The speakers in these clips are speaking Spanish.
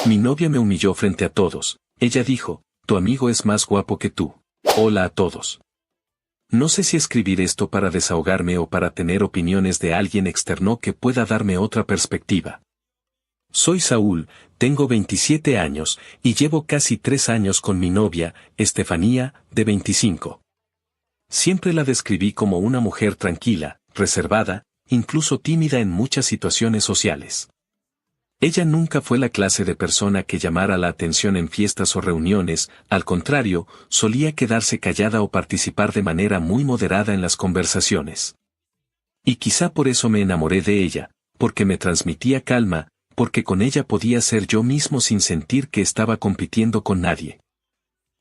Mi novia me humilló frente a todos. Ella dijo, tu amigo es más guapo que tú. Hola a todos. No sé si escribir esto para desahogarme o para tener opiniones de alguien externo que pueda darme otra perspectiva. Soy Saúl, tengo 27 años, y llevo casi 3 años con mi novia, Estefanía, de 25. Siempre la describí como una mujer tranquila, reservada, incluso tímida en muchas situaciones sociales. Ella nunca fue la clase de persona que llamara la atención en fiestas o reuniones, al contrario, solía quedarse callada o participar de manera muy moderada en las conversaciones. Y quizá por eso me enamoré de ella, porque me transmitía calma, porque con ella podía ser yo mismo sin sentir que estaba compitiendo con nadie.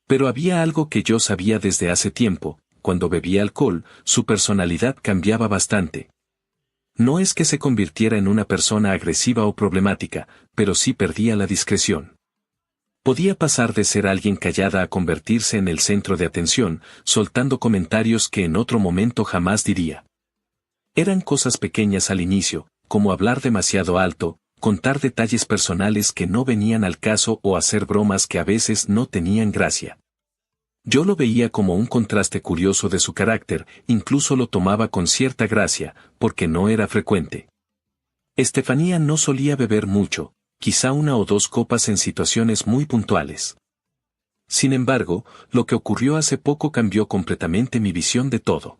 Pero había algo que yo sabía desde hace tiempo: cuando bebía alcohol, su personalidad cambiaba bastante. No es que se convirtiera en una persona agresiva o problemática, pero sí perdía la discreción. Podía pasar de ser alguien callada a convertirse en el centro de atención, soltando comentarios que en otro momento jamás diría. Eran cosas pequeñas al inicio, como hablar demasiado alto, contar detalles personales que no venían al caso o hacer bromas que a veces no tenían gracia. Yo lo veía como un contraste curioso de su carácter, incluso lo tomaba con cierta gracia, porque no era frecuente. Estefanía no solía beber mucho, quizá 1 o 2 copas en situaciones muy puntuales. Sin embargo, lo que ocurrió hace poco cambió completamente mi visión de todo.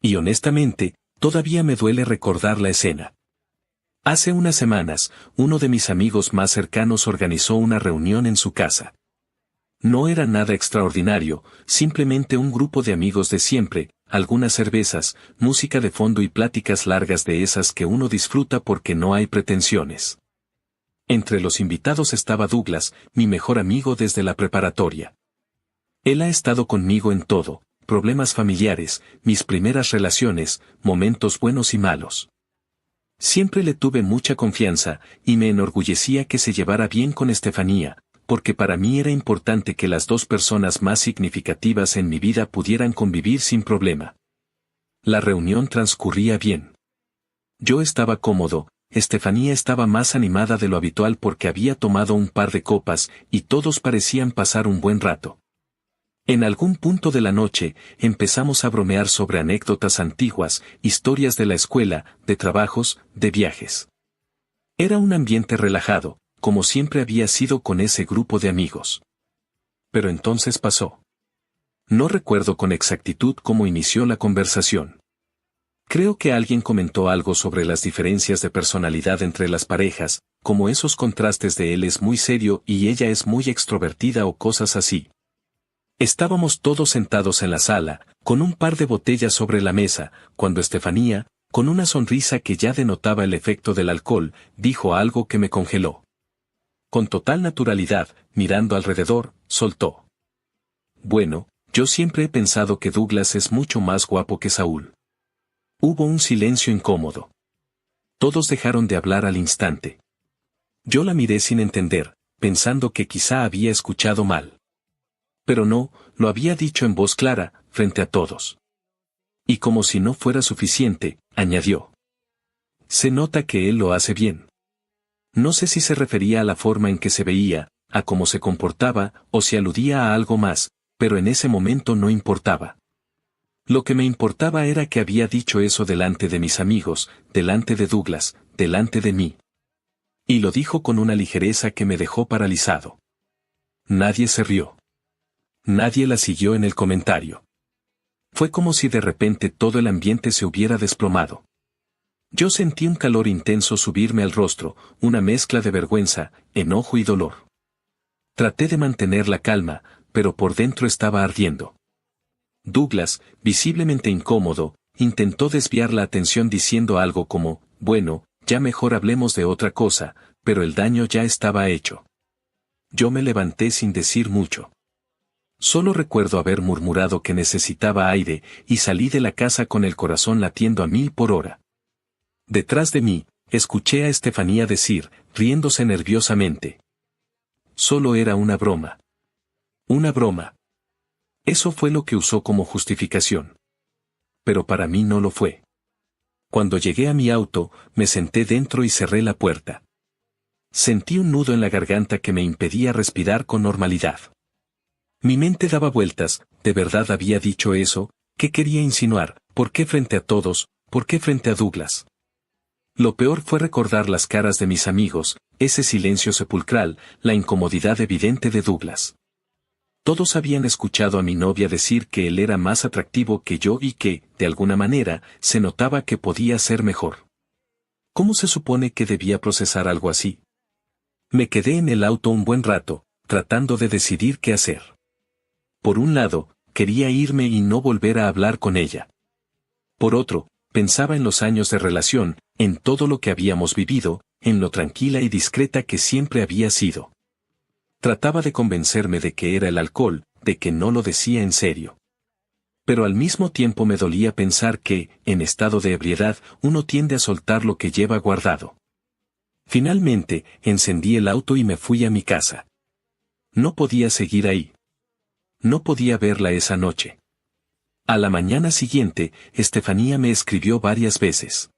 Y honestamente, todavía me duele recordar la escena. Hace unas semanas, uno de mis amigos más cercanos organizó una reunión en su casa. No era nada extraordinario, simplemente un grupo de amigos de siempre, algunas cervezas, música de fondo y pláticas largas de esas que uno disfruta porque no hay pretensiones. Entre los invitados estaba Douglas, mi mejor amigo desde la preparatoria. Él ha estado conmigo en todo: problemas familiares, mis primeras relaciones, momentos buenos y malos. Siempre le tuve mucha confianza, y me enorgullecía que se llevara bien con Estefanía, porque para mí era importante que las 2 personas más significativas en mi vida pudieran convivir sin problema. La reunión transcurría bien. Yo estaba cómodo, Estefanía estaba más animada de lo habitual porque había tomado un par de copas, y todos parecían pasar un buen rato. En algún punto de la noche, empezamos a bromear sobre anécdotas antiguas, historias de la escuela, de trabajos, de viajes. Era un ambiente relajado, como siempre había sido con ese grupo de amigos. Pero entonces pasó. No recuerdo con exactitud cómo inició la conversación. Creo que alguien comentó algo sobre las diferencias de personalidad entre las parejas, como esos contrastes de él es muy serio y ella es muy extrovertida o cosas así. Estábamos todos sentados en la sala, con un par de botellas sobre la mesa, cuando Estefanía, con una sonrisa que ya denotaba el efecto del alcohol, dijo algo que me congeló. Con total naturalidad, mirando alrededor, soltó: bueno, yo siempre he pensado que Douglas es mucho más guapo que Saúl. Hubo un silencio incómodo. Todos dejaron de hablar al instante. Yo la miré sin entender, pensando que quizá había escuchado mal. Pero no, lo había dicho en voz clara, frente a todos. Y como si no fuera suficiente, añadió: se nota que él lo hace bien. No sé si se refería a la forma en que se veía, a cómo se comportaba, o si aludía a algo más, pero en ese momento no importaba. Lo que me importaba era que había dicho eso delante de mis amigos, delante de Douglas, delante de mí. Y lo dijo con una ligereza que me dejó paralizado. Nadie se rió. Nadie la siguió en el comentario. Fue como si de repente todo el ambiente se hubiera desplomado. Yo sentí un calor intenso subirme al rostro, una mezcla de vergüenza, enojo y dolor. Traté de mantener la calma, pero por dentro estaba ardiendo. Douglas, visiblemente incómodo, intentó desviar la atención diciendo algo como: bueno, ya mejor hablemos de otra cosa, pero el daño ya estaba hecho. Yo me levanté sin decir mucho. Solo recuerdo haber murmurado que necesitaba aire, y salí de la casa con el corazón latiendo a 1000 por hora. Detrás de mí, escuché a Estefanía decir, riéndose nerviosamente: solo era una broma. Una broma. Eso fue lo que usó como justificación. Pero para mí no lo fue. Cuando llegué a mi auto, me senté dentro y cerré la puerta. Sentí un nudo en la garganta que me impedía respirar con normalidad. Mi mente daba vueltas, ¿de verdad había dicho eso? ¿Qué quería insinuar? ¿Por qué frente a todos? ¿Por qué frente a Douglas? Lo peor fue recordar las caras de mis amigos, ese silencio sepulcral, la incomodidad evidente de Douglas. Todos habían escuchado a mi novia decir que él era más atractivo que yo y que, de alguna manera, se notaba que podía ser mejor. ¿Cómo se supone que debía procesar algo así? Me quedé en el auto un buen rato, tratando de decidir qué hacer. Por un lado, quería irme y no volver a hablar con ella. Por otro, pensaba en los años de relación, en todo lo que habíamos vivido, en lo tranquila y discreta que siempre había sido. Trataba de convencerme de que era el alcohol, de que no lo decía en serio. Pero al mismo tiempo me dolía pensar que, en estado de ebriedad, uno tiende a soltar lo que lleva guardado. Finalmente, encendí el auto y me fui a mi casa. No podía seguir ahí. No podía verla esa noche. A la mañana siguiente, Estefanía me escribió varias veces.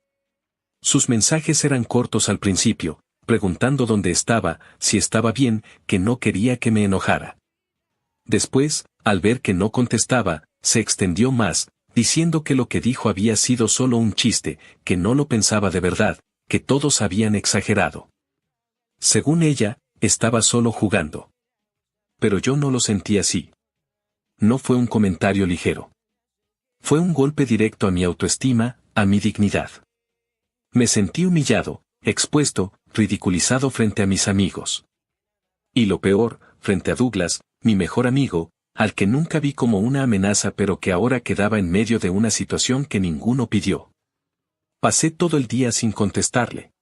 Sus mensajes eran cortos al principio, preguntando dónde estaba, si estaba bien, que no quería que me enojara. Después, al ver que no contestaba, se extendió más, diciendo que lo que dijo había sido solo un chiste, que no lo pensaba de verdad, que todos habían exagerado. Según ella, estaba solo jugando. Pero yo no lo sentí así. No fue un comentario ligero. Fue un golpe directo a mi autoestima, a mi dignidad. Me sentí humillado, expuesto, ridiculizado frente a mis amigos. Y lo peor, frente a Douglas, mi mejor amigo, al que nunca vi como una amenaza pero que ahora quedaba en medio de una situación que ninguno pidió. Pasé todo el día sin contestarle.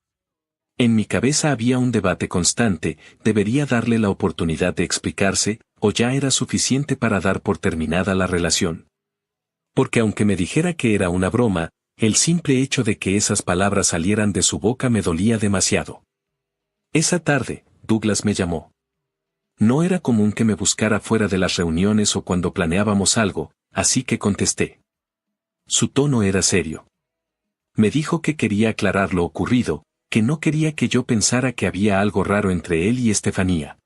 En mi cabeza había un debate constante, ¿debería darle la oportunidad de explicarse, o ya era suficiente para dar por terminada la relación? Porque aunque me dijera que era una broma, el simple hecho de que esas palabras salieran de su boca me dolía demasiado. Esa tarde, Douglas me llamó. No era común que me buscara fuera de las reuniones o cuando planeábamos algo, así que contesté. Su tono era serio. Me dijo que quería aclarar lo ocurrido, que no quería que yo pensara que había algo raro entre él y Estefanía.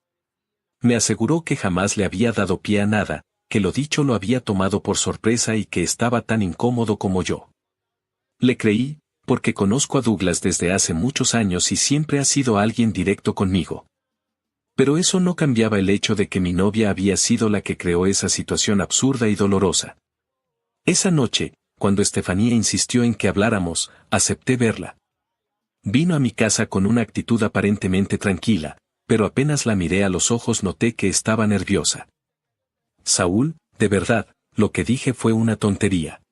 Me aseguró que jamás le había dado pie a nada, que lo dicho lo había tomado por sorpresa y que estaba tan incómodo como yo. Le creí, porque conozco a Douglas desde hace muchos años y siempre ha sido alguien directo conmigo. Pero eso no cambiaba el hecho de que mi novia había sido la que creó esa situación absurda y dolorosa. Esa noche, cuando Estefanía insistió en que habláramos, acepté verla. Vino a mi casa con una actitud aparentemente tranquila, pero apenas la miré a los ojos noté que estaba nerviosa. Saúl, de verdad, lo que dije fue una tontería.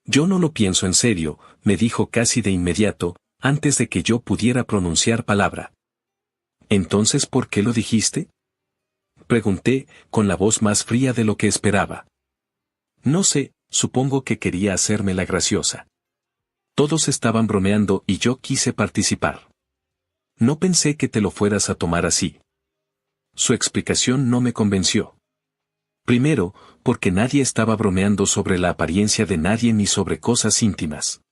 Yo no lo pienso en serio, me dijo casi de inmediato, antes de que yo pudiera pronunciar palabra. ¿Entonces por qué lo dijiste? Pregunté, con la voz más fría de lo que esperaba. No sé, supongo que quería hacerme la graciosa. Todos estaban bromeando y yo quise participar. No pensé que te lo fueras a tomar así. Su explicación no me convenció. Primero, porque nadie estaba bromeando sobre la apariencia de nadie ni sobre cosas íntimas.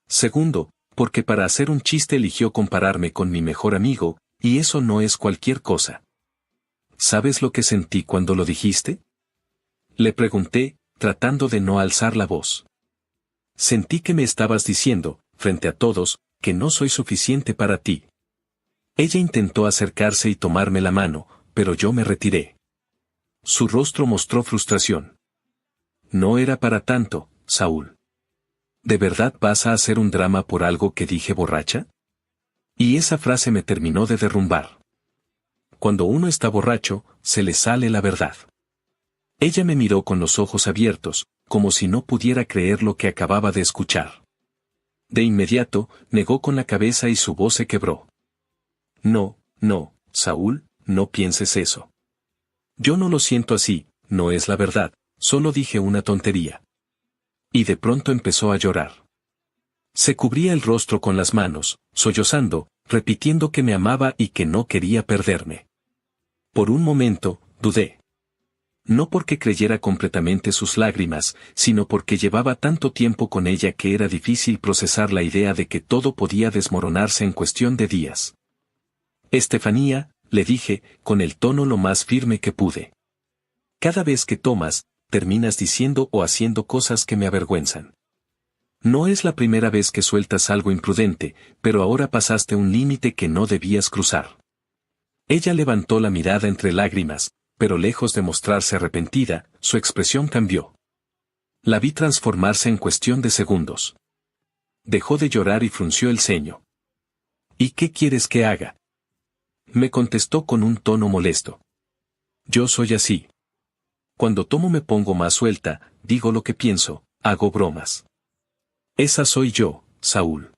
Segundo, porque para hacer un chiste eligió compararme con mi mejor amigo, y eso no es cualquier cosa. ¿Sabes lo que sentí cuando lo dijiste? Le pregunté, tratando de no alzar la voz. Sentí que me estabas diciendo, frente a todos, que no soy suficiente para ti. Ella intentó acercarse y tomarme la mano, pero yo me retiré. Su rostro mostró frustración. No era para tanto, Saúl. ¿De verdad vas a hacer un drama por algo que dije borracha? Y esa frase me terminó de derrumbar. Cuando uno está borracho, se le sale la verdad. Ella me miró con los ojos abiertos, como si no pudiera creer lo que acababa de escuchar. De inmediato, negó con la cabeza y su voz se quebró. No, Saúl, no pienses eso. Yo no lo siento así, no es la verdad, solo dije una tontería. Y de pronto empezó a llorar. Se cubría el rostro con las manos, sollozando, repitiendo que me amaba y que no quería perderme. Por un momento, dudé. No porque creyera completamente sus lágrimas, sino porque llevaba tanto tiempo con ella que era difícil procesar la idea de que todo podía desmoronarse en cuestión de días. Estefanía, le dije, con el tono lo más firme que pude. Cada vez que tomas, terminas diciendo o haciendo cosas que me avergüenzan. No es la primera vez que sueltas algo imprudente, pero ahora pasaste un límite que no debías cruzar. Ella levantó la mirada entre lágrimas, pero lejos de mostrarse arrepentida, su expresión cambió. La vi transformarse en cuestión de segundos. Dejó de llorar y frunció el ceño. ¿Y qué quieres que haga? Me contestó con un tono molesto. Yo soy así. Cuando tomo me pongo más suelta, digo lo que pienso, hago bromas. Esa soy yo, Saúl.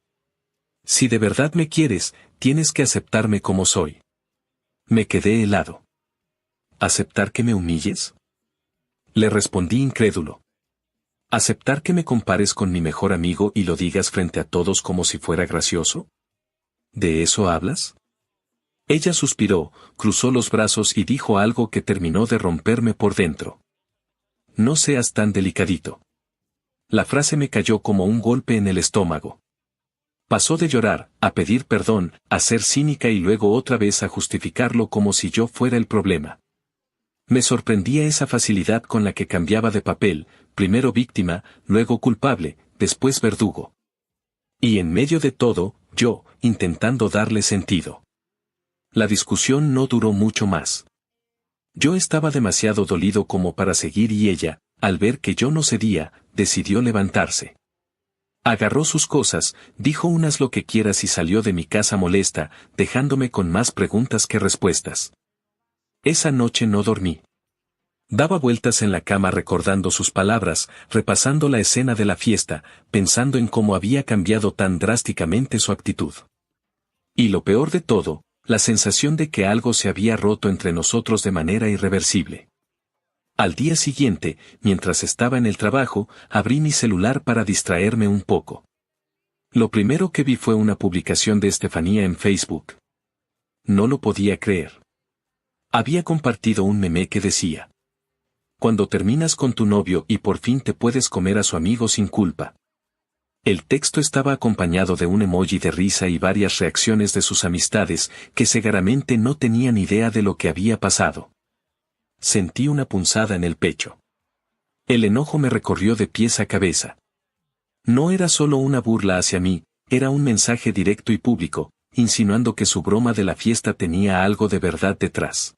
Si de verdad me quieres, tienes que aceptarme como soy. Me quedé helado. ¿Aceptar que me humilles? Le respondí incrédulo. ¿Aceptar que me compares con mi mejor amigo y lo digas frente a todos como si fuera gracioso? ¿De eso hablas? Ella suspiró, cruzó los brazos y dijo algo que terminó de romperme por dentro. No seas tan delicadito. La frase me cayó como un golpe en el estómago. Pasó de llorar, a pedir perdón, a ser cínica y luego otra vez a justificarlo como si yo fuera el problema. Me sorprendía esa facilidad con la que cambiaba de papel, primero víctima, luego culpable, después verdugo. Y en medio de todo, yo, intentando darle sentido. La discusión no duró mucho más. Yo estaba demasiado dolido como para seguir y ella, al ver que yo no cedía, decidió levantarse. Agarró sus cosas, dijo unas lo que quieras y salió de mi casa molesta, dejándome con más preguntas que respuestas. Esa noche no dormí. Daba vueltas en la cama recordando sus palabras, repasando la escena de la fiesta, pensando en cómo había cambiado tan drásticamente su actitud. Y lo peor de todo, la sensación de que algo se había roto entre nosotros de manera irreversible. Al día siguiente, mientras estaba en el trabajo, abrí mi celular para distraerme un poco. Lo primero que vi fue una publicación de Estefanía en Facebook. No lo podía creer. Había compartido un meme que decía: cuando terminas con tu novio y por fin te puedes comer a su amigo sin culpa. El texto estaba acompañado de un emoji de risa y varias reacciones de sus amistades, que seguramente no tenían idea de lo que había pasado. Sentí una punzada en el pecho. El enojo me recorrió de pies a cabeza. No era solo una burla hacia mí, era un mensaje directo y público, insinuando que su broma de la fiesta tenía algo de verdad detrás.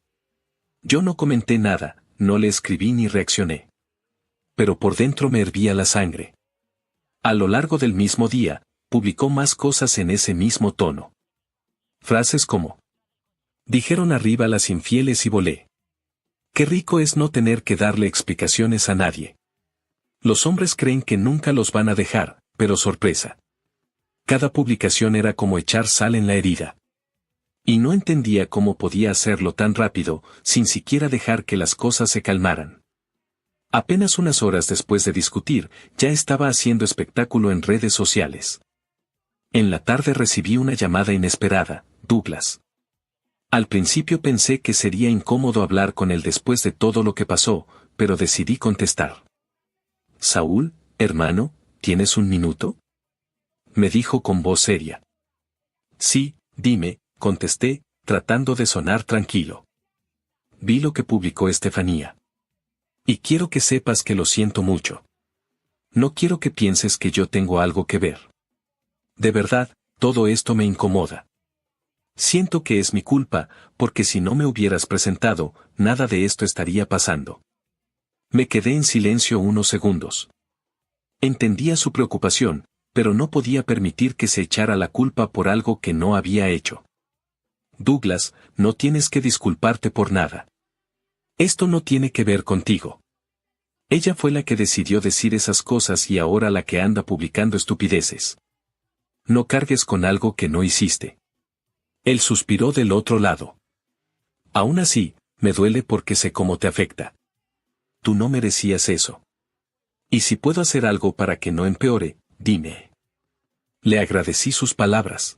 Yo no comenté nada, no le escribí ni reaccioné. Pero por dentro me hervía la sangre. A lo largo del mismo día, publicó más cosas en ese mismo tono. Frases como: dijeron arriba las infieles y volé. Qué rico es no tener que darle explicaciones a nadie. Los hombres creen que nunca los van a dejar, pero sorpresa. Cada publicación era como echar sal en la herida. Y no entendía cómo podía hacerlo tan rápido, sin siquiera dejar que las cosas se calmaran. Apenas unas horas después de discutir, ya estaba haciendo espectáculo en redes sociales. En la tarde recibí una llamada inesperada: Douglas. Al principio pensé que sería incómodo hablar con él después de todo lo que pasó, pero decidí contestar. Saúl, hermano, ¿tienes un minuto? Me dijo con voz seria. Sí, dime, contesté, tratando de sonar tranquilo. Vi lo que publicó Estefanía. Y quiero que sepas que lo siento mucho. No quiero que pienses que yo tengo algo que ver. De verdad, todo esto me incomoda. Siento que es mi culpa, porque si no me hubieras presentado, nada de esto estaría pasando. Me quedé en silencio unos segundos. Entendía su preocupación, pero no podía permitir que se echara la culpa por algo que no había hecho. Douglas, no tienes que disculparte por nada. Esto no tiene que ver contigo. Ella fue la que decidió decir esas cosas y ahora la que anda publicando estupideces. No cargues con algo que no hiciste. Él suspiró del otro lado. Aún así, me duele porque sé cómo te afecta. Tú no merecías eso. Y si puedo hacer algo para que no empeore, dime. Le agradecí sus palabras.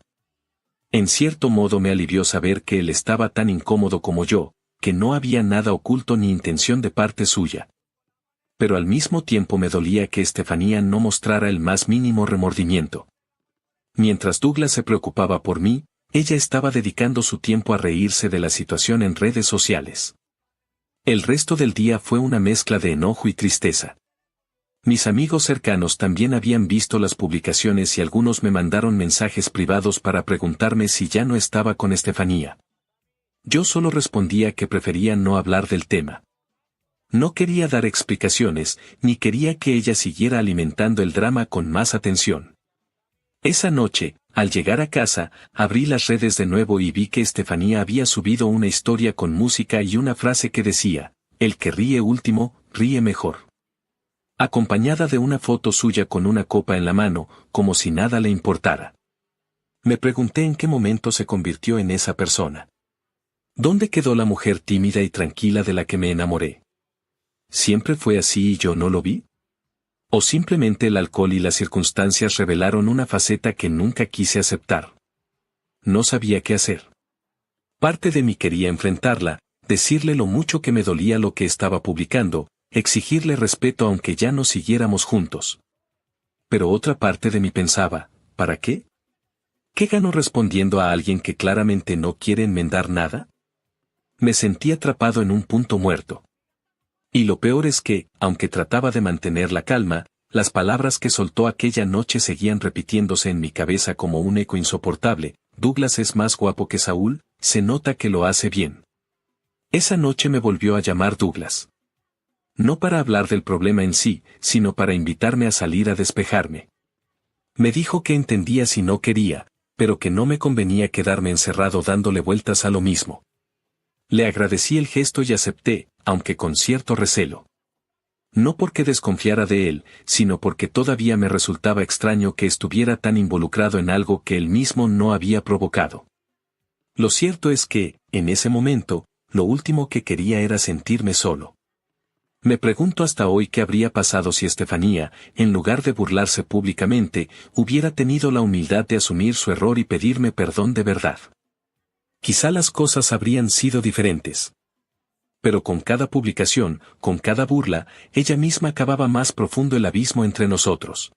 En cierto modo me alivió saber que él estaba tan incómodo como yo, que no había nada oculto ni intención de parte suya. Pero al mismo tiempo me dolía que Estefanía no mostrara el más mínimo remordimiento. Mientras Douglas se preocupaba por mí, Ella estaba dedicando su tiempo a reírse de la situación en redes sociales. El resto del día fue una mezcla de enojo y tristeza. Mis amigos cercanos también habían visto las publicaciones y algunos me mandaron mensajes privados para preguntarme si ya no estaba con Estefanía. Yo solo respondía que prefería no hablar del tema. No quería dar explicaciones, ni quería que ella siguiera alimentando el drama con más atención. Esa noche, al llegar a casa, abrí las redes de nuevo y vi que Estefanía había subido una historia con música y una frase que decía, "El que ríe último, ríe mejor", acompañada de una foto suya con una copa en la mano, como si nada le importara. Me pregunté en qué momento se convirtió en esa persona. ¿Dónde quedó la mujer tímida y tranquila de la que me enamoré? ¿Siempre fue así y yo no lo vi? ¿O simplemente el alcohol y las circunstancias revelaron una faceta que nunca quise aceptar? No sabía qué hacer. Parte de mí quería enfrentarla, decirle lo mucho que me dolía lo que estaba publicando, exigirle respeto aunque ya no siguiéramos juntos. Pero otra parte de mí pensaba, ¿para qué? ¿Qué gano respondiendo a alguien que claramente no quiere enmendar nada? Me sentí atrapado en un punto muerto. Y lo peor es que, aunque trataba de mantener la calma, las palabras que soltó aquella noche seguían repitiéndose en mi cabeza como un eco insoportable. Douglas es más guapo que Saúl, se nota que lo hace bien. Esa noche me volvió a llamar Douglas. No para hablar del problema en sí, sino para invitarme a salir a despejarme. Me dijo que entendía si no quería, pero que no me convenía quedarme encerrado dándole vueltas a lo mismo. Le agradecí el gesto y acepté, aunque con cierto recelo. No porque desconfiara de él, sino porque todavía me resultaba extraño que estuviera tan involucrado en algo que él mismo no había provocado. Lo cierto es que, en ese momento, lo último que quería era sentirme solo. Me pregunto hasta hoy qué habría pasado si Estefanía, en lugar de burlarse públicamente, hubiera tenido la humildad de asumir su error y pedirme perdón de verdad. Quizá las cosas habrían sido diferentes. Pero con cada publicación, con cada burla, ella misma cavaba más profundo el abismo entre nosotros.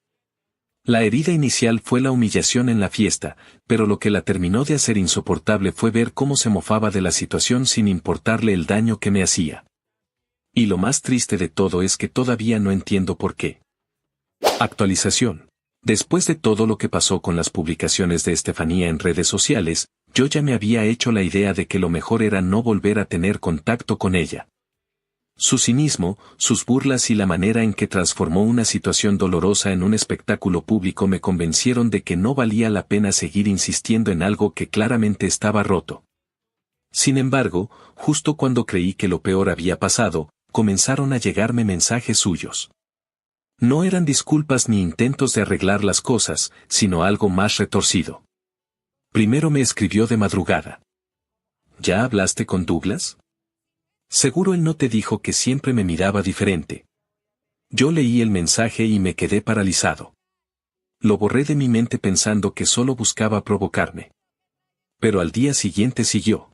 La herida inicial fue la humillación en la fiesta, pero lo que la terminó de hacer insoportable fue ver cómo se mofaba de la situación sin importarle el daño que me hacía. Y lo más triste de todo es que todavía no entiendo por qué. Actualización. Después de todo lo que pasó con las publicaciones de Estefanía en redes sociales, yo ya me había hecho la idea de que lo mejor era no volver a tener contacto con ella. Su cinismo, sus burlas y la manera en que transformó una situación dolorosa en un espectáculo público me convencieron de que no valía la pena seguir insistiendo en algo que claramente estaba roto. Sin embargo, justo cuando creí que lo peor había pasado, comenzaron a llegarme mensajes suyos. No eran disculpas ni intentos de arreglar las cosas, sino algo más retorcido. Primero me escribió de madrugada. ¿Ya hablaste con Douglas? Seguro él no te dijo que siempre me miraba diferente. Yo leí el mensaje y me quedé paralizado. Lo borré de mi mente pensando que solo buscaba provocarme. Pero al día siguiente siguió.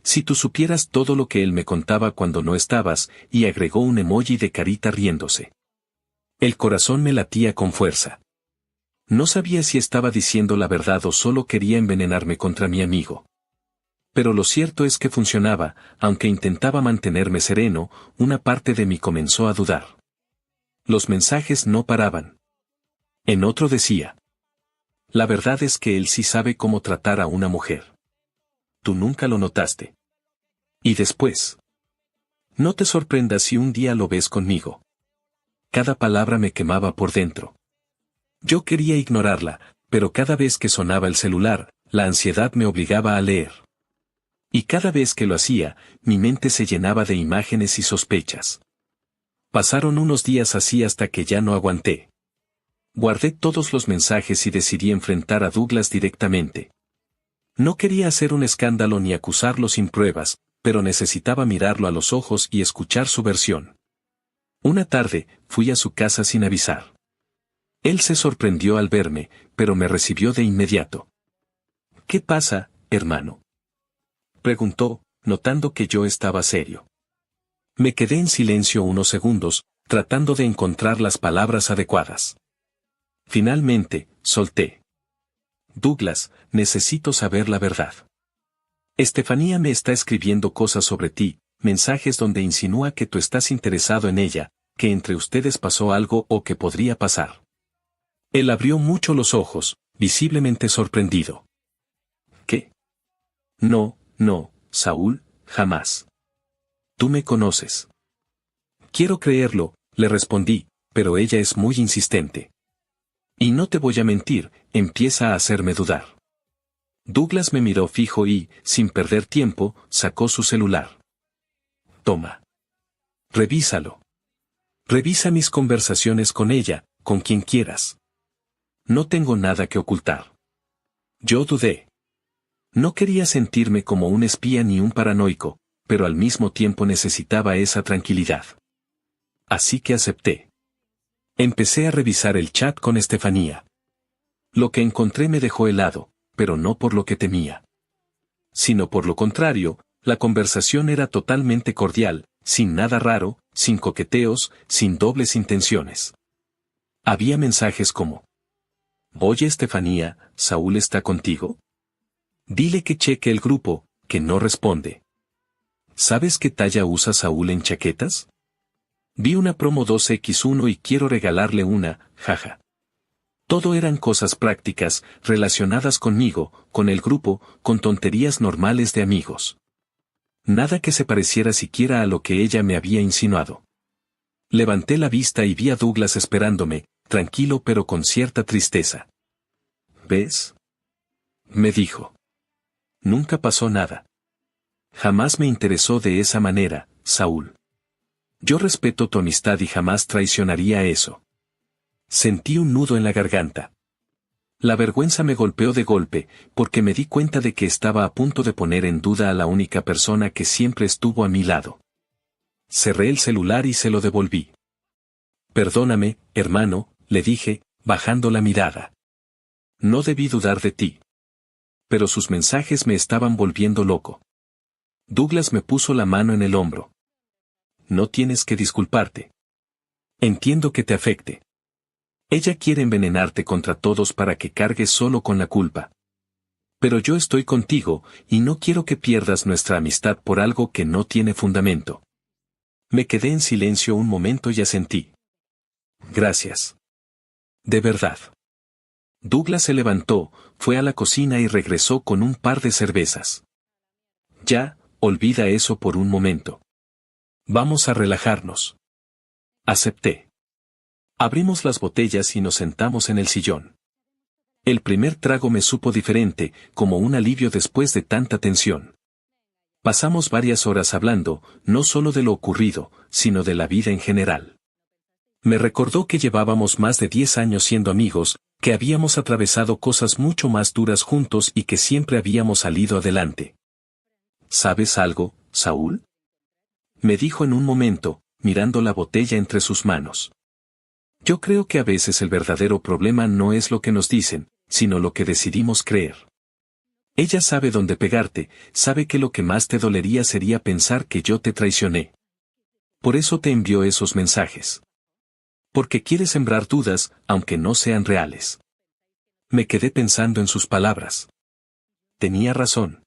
Si tú supieras todo lo que él me contaba cuando no estabas, y agregó un emoji de carita riéndose. El corazón me latía con fuerza. No sabía si estaba diciendo la verdad o solo quería envenenarme contra mi amigo. Pero lo cierto es que funcionaba, aunque intentaba mantenerme sereno, una parte de mí comenzó a dudar. Los mensajes no paraban. En otro decía: la verdad es que él sí sabe cómo tratar a una mujer. Tú nunca lo notaste. Y después: no te sorprendas si un día lo ves conmigo. Cada palabra me quemaba por dentro. Yo quería ignorarla, pero cada vez que sonaba el celular, la ansiedad me obligaba a leer. Y cada vez que lo hacía, mi mente se llenaba de imágenes y sospechas. Pasaron unos días así hasta que ya no aguanté. Guardé todos los mensajes y decidí enfrentar a Douglas directamente. No quería hacer un escándalo ni acusarlo sin pruebas, pero necesitaba mirarlo a los ojos y escuchar su versión. Una tarde, fui a su casa sin avisar. Él se sorprendió al verme, pero me recibió de inmediato. ¿Qué pasa, hermano?, preguntó, notando que yo estaba serio. Me quedé en silencio unos segundos, tratando de encontrar las palabras adecuadas. Finalmente, solté: Douglas, necesito saber la verdad. Estefanía me está escribiendo cosas sobre ti, mensajes donde insinúa que tú estás interesado en ella, que entre ustedes pasó algo o que podría pasar. Él abrió mucho los ojos, visiblemente sorprendido. ¿Qué? No, Saúl, jamás. Tú me conoces. Quiero creerlo, le respondí, pero ella es muy insistente. Y no te voy a mentir, empieza a hacerme dudar. Douglas me miró fijo y, sin perder tiempo, sacó su celular. Toma. Revísalo. Revisa mis conversaciones con ella, con quien quieras. No tengo nada que ocultar. Yo dudé. No quería sentirme como un espía ni un paranoico, pero al mismo tiempo necesitaba esa tranquilidad. Así que acepté. Empecé a revisar el chat con Estefanía. Lo que encontré me dejó helado, pero no por lo que temía. Sino por lo contrario, la conversación era totalmente cordial, sin nada raro, sin coqueteos, sin dobles intenciones. Había mensajes como: Oye Estefanía, ¿Saúl está contigo? Dile que cheque el grupo, que no responde. ¿Sabes qué talla usa Saúl en chaquetas? Vi una promo 2X1 y quiero regalarle una, jaja. Todo eran cosas prácticas, relacionadas conmigo, con el grupo, con tonterías normales de amigos. Nada que se pareciera siquiera a lo que ella me había insinuado. Levanté la vista y vi a Douglas esperándome, tranquilo pero con cierta tristeza. ¿Ves? Me dijo. Nunca pasó nada. Jamás me interesó de esa manera, Saúl. Yo respeto tu amistad y jamás traicionaría eso. Sentí un nudo en la garganta. La vergüenza me golpeó de golpe, porque me di cuenta de que estaba a punto de poner en duda a la única persona que siempre estuvo a mi lado. Cerré el celular y se lo devolví. Perdóname, hermano, le dije, bajando la mirada. No debí dudar de ti. Pero sus mensajes me estaban volviendo loco. Douglas me puso la mano en el hombro. No tienes que disculparte. Entiendo que te afecte. Ella quiere envenenarte contra todos para que cargues solo con la culpa. Pero yo estoy contigo, y no quiero que pierdas nuestra amistad por algo que no tiene fundamento. Me quedé en silencio un momento y asentí. Gracias. De verdad. Douglas se levantó, fue a la cocina y regresó con un par de cervezas. Ya, olvida eso por un momento. Vamos a relajarnos. Acepté. Abrimos las botellas y nos sentamos en el sillón. El primer trago me supo diferente, como un alivio después de tanta tensión. Pasamos varias horas hablando, no solo de lo ocurrido, sino de la vida en general. Me recordó que llevábamos más de 10 años siendo amigos, que habíamos atravesado cosas mucho más duras juntos y que siempre habíamos salido adelante. ¿Sabes algo, Saúl? Me dijo en un momento, mirando la botella entre sus manos. Yo creo que a veces el verdadero problema no es lo que nos dicen, sino lo que decidimos creer. Ella sabe dónde pegarte, sabe que lo que más te dolería sería pensar que yo te traicioné. Por eso te envió esos mensajes. Porque quiere sembrar dudas, aunque no sean reales. Me quedé pensando en sus palabras. Tenía razón.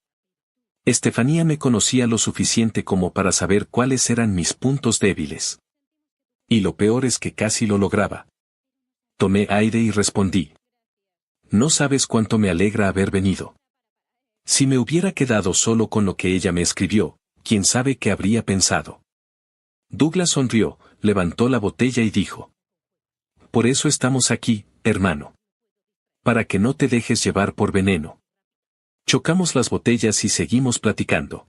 Estefanía me conocía lo suficiente como para saber cuáles eran mis puntos débiles. Y lo peor es que casi lo lograba. Tomé aire y respondí. No sabes cuánto me alegra haber venido. Si me hubiera quedado solo con lo que ella me escribió, quién sabe qué habría pensado. Douglas sonrió, levantó la botella y dijo. Por eso estamos aquí, hermano. Para que no te dejes llevar por veneno. Chocamos las botellas y seguimos platicando.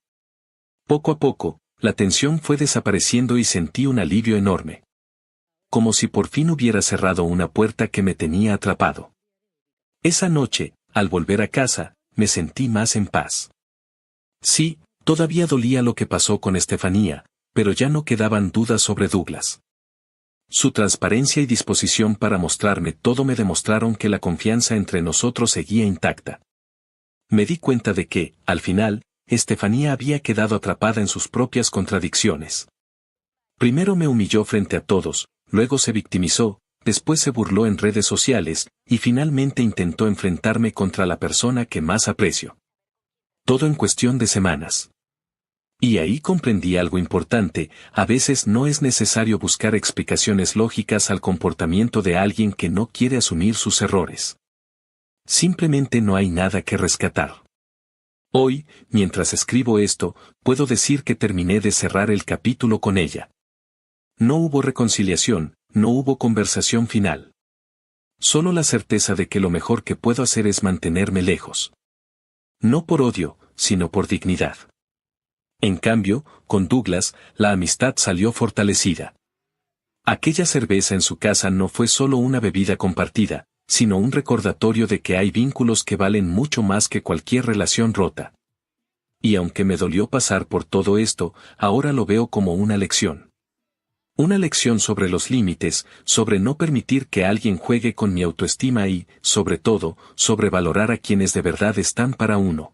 Poco a poco, la tensión fue desapareciendo y sentí un alivio enorme. Como si por fin hubiera cerrado una puerta que me tenía atrapado. Esa noche, al volver a casa, me sentí más en paz. Sí, todavía dolía lo que pasó con Estefanía, pero ya no quedaban dudas sobre Douglas. Su transparencia y disposición para mostrarme todo me demostraron que la confianza entre nosotros seguía intacta. Me di cuenta de que, al final, Estefanía había quedado atrapada en sus propias contradicciones. Primero me humilló frente a todos, luego se victimizó, después se burló en redes sociales, y finalmente intentó enfrentarme contra la persona que más aprecio. Todo en cuestión de semanas. Y ahí comprendí algo importante: a veces no es necesario buscar explicaciones lógicas al comportamiento de alguien que no quiere asumir sus errores. Simplemente no hay nada que rescatar. Hoy, mientras escribo esto, puedo decir que terminé de cerrar el capítulo con ella. No hubo reconciliación, no hubo conversación final. Solo la certeza de que lo mejor que puedo hacer es mantenerme lejos. No por odio, sino por dignidad. En cambio, con Douglas, la amistad salió fortalecida. Aquella cerveza en su casa no fue solo una bebida compartida, sino un recordatorio de que hay vínculos que valen mucho más que cualquier relación rota. Y aunque me dolió pasar por todo esto, ahora lo veo como una lección. Una lección sobre los límites, sobre no permitir que alguien juegue con mi autoestima y, sobre todo, sobre valorar a quienes de verdad están para uno.